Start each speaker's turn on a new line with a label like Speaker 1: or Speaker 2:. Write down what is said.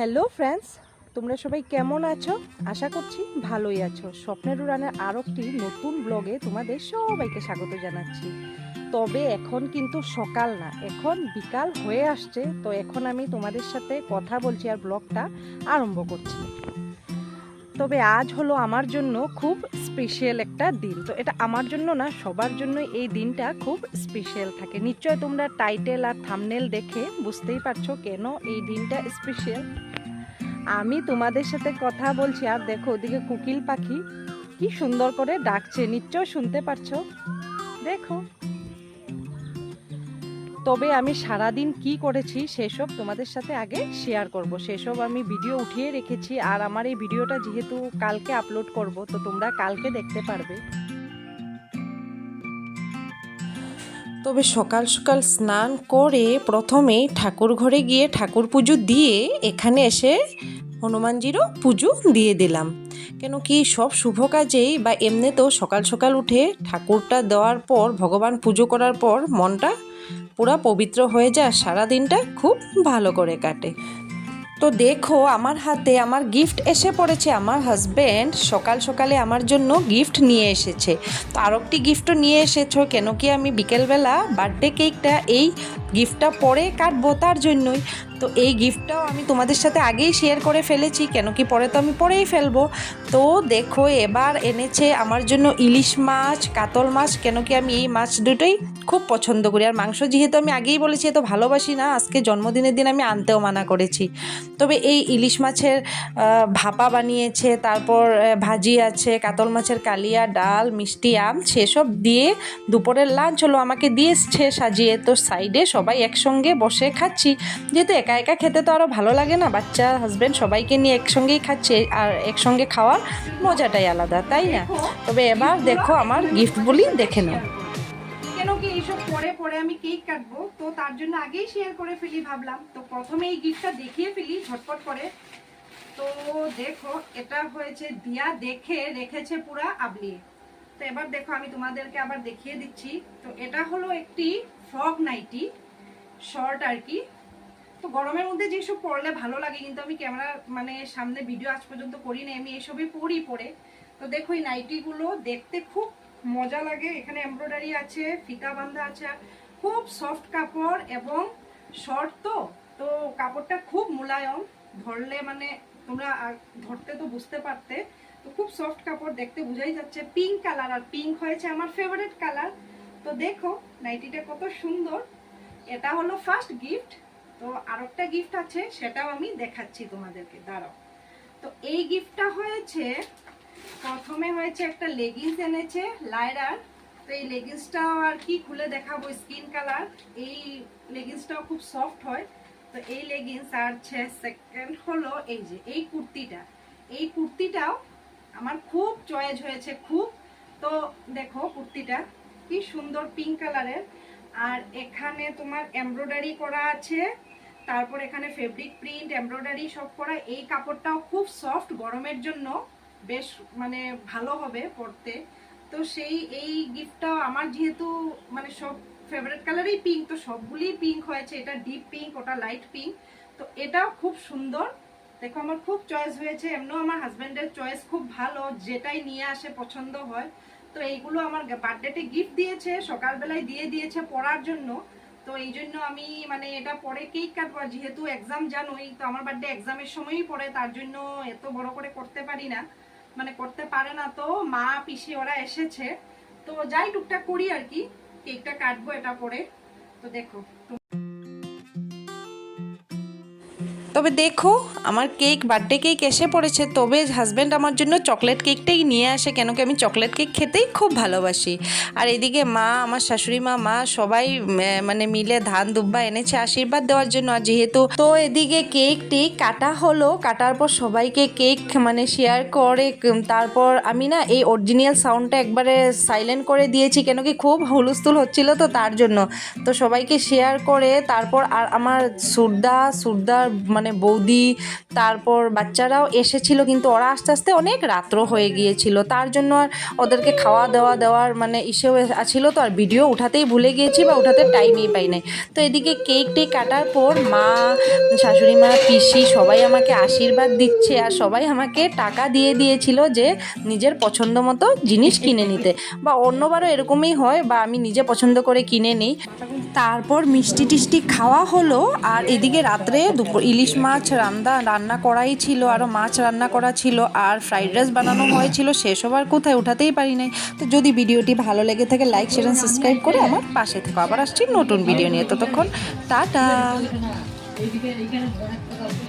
Speaker 1: Hello friends, তোমরা সবাই কেমন আছো? আশা করছি ভালোই আছো। স্বপ্নের উড়ানের আরও একটি নতুন ব্লগে তোমাদের সবাইকে স্বাগত জানাচ্ছি। তবে এখন কিন্তু সকাল না, এখন বিকাল হয়ে আসছে। তো এখন আমি তোমাদের সাথে কথা বলছি আর ব্লগটা আরম্ভ করছি। তবে আজ হলো আমার জন্য খুব স্পেশাল একটা দিন। তো এটা আমার জন্য না, সবার জন্য এই দিনটা খুব স্পেশাল থাকে। নিশ্চয় তোমরা টাইটেল আর থাম্বনেল দেখে বুঝতেই পারছো কেন এই দিনটা স্পেশাল। আমি তোমাদের সাথে কথা বলছি আর দেখো ওদিকে কোকিল পাখি কি সুন্দর করে ডাকছে, নিশ্চয় শুনতে পারছো। দেখো, তবে আমি সারাদিন কি করেছি সেসব তোমাদের সাথে আগে শেয়ার করব। সেসব আমি ভিডিও উঠিয়ে রেখেছি, আর আমার এই ভিডিওটা যেহেতু কালকে আপলোড করব, তো তোমরা কালকে দেখতে পারবে। তবে সকাল সকাল স্নান করে প্রথমেই ঠাকুর ঘরে গিয়ে ঠাকুর পুজো দিয়ে এখানে এসে হনুমানজিরও পুজো দিয়ে দিলাম। কেন কি সব শুভ কাজেই বা এমনিতেও সকাল সকাল উঠে ঠাকুরটা দেওয়ার পর, ভগবান পুজো করার পর মনটা পুরা পবিত্র হয়ে যায়, সারা দিনটা খুব ভালো করে কাটে। তো দেখো আমার হাতে আমার গিফট এসে পড়েছে। আমার হাজব্যান্ড সকাল সকালে আমার জন্য গিফট নিয়ে এসেছে। তো আরও একটি গিফটও নিয়ে এসেছো, কেন কি আমি বিকেলবেলা বার্থডে কেকটা এই গিফটটা পরে কাটবো, তার জন্যই। তো এই গিফটটাও আমি তোমাদের সাথে আগেই শেয়ার করে ফেলেছি, কেন কি পরে তো আমি পরেই ফেলবো। তো দেখো এবার এনেছে আমার জন্য ইলিশ মাছ, কাতল মাছ, কেন কি আমি এই মাছ দুটোই খুব পছন্দ করি। আর মাংস যেহেতু আমি আগেই বলেছি এত ভালোবাসি না, আজকে জন্মদিনের দিন আমি আনতেও মানা করেছি। তবে এই ইলিশ মাছের ভাপা বানিয়েছে, তারপর ভাজি আছে, কাতল মাছের কালিয়া, ডাল, মিষ্টি আম, সেসব দিয়ে দুপুরের লাঞ্চ হলো, আমাকে দিয়েছে সাজিয়ে। তো সাইডে সবাই একসঙ্গে বসে খাচ্ছি, যেহেতু একা একা খেতে তো আরও ভালো লাগে না, বাচ্চা হাজব্যান্ড সবাইকে নিয়ে একসঙ্গেই খাচ্ছে, আর একসঙ্গে খাওয়ার মজাটাই আলাদা, তাই না? তবে এবার দেখো আমার গিফটগুলি দেখে নাও।
Speaker 2: কেন কি এইসব পরে পরে আমি কেক কাটবো, তো তার জন্য আগেই শেয়ার করে ফেলি ভাবলাম। তো প্রথমে এই গিফটটা দেখিয়ে ফেলি ঝটপট করে। তো দেখো এটা হয়েছে দিয়া, দেখে রেখেছে পুরা আবলিয়ে। তো এবার দেখো আমি তোমাদেরকে আবার দেখিয়ে দিচ্ছি। তো এটা হলো একটি ফ্রক নাইটি, শর্ট আর কি। তো গরমের মধ্যে যেসব পরলে ভালো লাগে, কিন্তু আমি ক্যামেরা মানে সামনে ভিডিও আজ পর্যন্ত করি না, আমি এসবই পরি পরে। তো দেখো এই নাইটিগুলো দেখতে খুব মজা লাগে। এখানে এমব্রয়ডারি আছে, ফিতা বাঁধা আছে, খুব সফট কাপড় এবং শর্ট। তো কাপড়টা খুব মোলায়ম, ধরলে মানে তোমরা ধরতে তো বুঝতে পারতে। তো খুব সফট কাপড়, দেখতে বোঝাই যাচ্ছে। পিঙ্ক কালার, আর পিঙ্ক হয়েছে আমার ফেভারিট কালার। তো দেখো নাইটিটা কত সুন্দর। এটা হলো ফার্স্ট গিফট। তো আরেকটা গিফট আছে, সেটাও আমি দেখাচ্ছি তোমাদেরকে, দাঁড়াও। তো এই গিফটটা হয়েছে, প্রথমে হয়েছে একটা লেগিংস এনেছে লায়রার। তো এই লেগিংসটাও আর কি খুলে দেখাবো, স্কিন কালার। এই লেগিংসটাও খুব সফট হয়। তো এই লেগিংস। আর সেকেন্ড হলো এই যে এই কুর্তিটা। এই কুর্তিটাও আমার খুব চয়েস হয়েছে, খুব। তো দেখো কুর্তিটা কি সুন্দর, পিঙ্ক কালারের। আর এখানে তোমার এমব্রয়ডারি করা আছে, তারপর এখানে ফেব্রিক প্রিন্ট, এমব্রয়ডারি সব করা। এই কাপড়টাও খুব সফট, গরমের জন্য বেশ মানে ভালো হবে পরতে। তো সেই এই গিফটটাও আমার যেহেতু মানে সব ফেভারিট কালারই পিঙ্ক, তো সবগুলোই পিঙ্ক হয়েছে। এটা ডিপ পিঙ্ক, ওটা লাইট পিঙ্ক। তো এটাও খুব সুন্দর। দেখো আমার খুব চয়েস হয়েছে। এমনিও আমার হাজব্যান্ডের চয়েস খুব ভালো, যেটাই নিয়ে আসে পছন্দ হয়। তো এইগুলো আমার বার্থডেতে গিফট দিয়েছে, সকালবেলায় দিয়ে দিয়েছে পরার জন্য। তো এই জন্য আমি মানে এটা পরে কেক কাটবো, যেহেতু এক্সাম জানোই, তো আমার বার্থডে এক্সামের সময়ই পড়ে, তার জন্য এত বড় করে করতে পারি না, মানে করতে পারে না। তো মা পিসি ওরা এসেছে, তো যাই টুকটাক করি আর কি। কেকটা কাটবো এটা পরে। তো দেখো
Speaker 1: তবে দেখো আমার কেক, বার্থডে কেক এসে পড়েছে। তবে হাজব্যান্ড আমার জন্য চকলেট কেকটাই নিয়ে আসে, কেন কি আমি চকলেট কেক খেতেই খুব ভালোবাসি। আর এদিকে মা, আমার শাশুড়ি মা সবাই মানে মিলে ধান দুব্বা এনেছে আশীর্বাদ দেওয়ার জন্য। আর যেহেতু তো এদিকে কেকটি কাটা হলো, কাটার পর সবাইকে কেক মানে শেয়ার করে, তারপর আমি না এই অরিজিনাল সাউন্ডটা একবারে সাইলেন্ট করে দিয়েছি, কেন কি খুব হুলস্থুল হচ্ছিল, তো তার জন্য। তো সবাইকে শেয়ার করে তারপর আর আমার সুরদার মানে মানে বৌদি তারপর বাচ্চারাও এসেছিল, কিন্তু ওরা আস্তে আস্তে অনেক রাত্র হয়ে গিয়েছিল, তার জন্য আর ওদেরকে খাওয়া দেওয়ার মানে ইসেও ছিল, তো আর ভিডিও উঠাতেই ভুলে গিয়েছি বা উঠাতে টাইমই পাই নাই। তো এদিকে কেক টেক কাটার পর মা, শাশুড়ি মা, পিসি সবাই আমাকে আশীর্বাদ দিচ্ছে, আর সবাই আমাকে টাকা দিয়ে দিয়েছিল যে নিজের পছন্দ মতো জিনিস কিনে নিতে, বা অন্যবারও এরকমই হয় বা আমি নিজে পছন্দ করে কিনে নিই। তারপর মিষ্টি টিষ্টি খাওয়া হলো, আর এদিকে রাত্রে দুপুর ইলিশ মাছ রান্না করাই ছিল, আরও মাছ রান্না করা ছিল, আর ফ্রাইড রাইস বানানো হয়েছিল, সেসব আর কোথায় উঠাতেই পারি নাই। তো যদি ভিডিওটি ভালো লেগে থাকে লাইক শেয়ার এন্ড সাবস্ক্রাইব করে আমার পাশে থেকো। আবার আসছি নতুন ভিডিও নিয়ে, ততক্ষণ টাটা।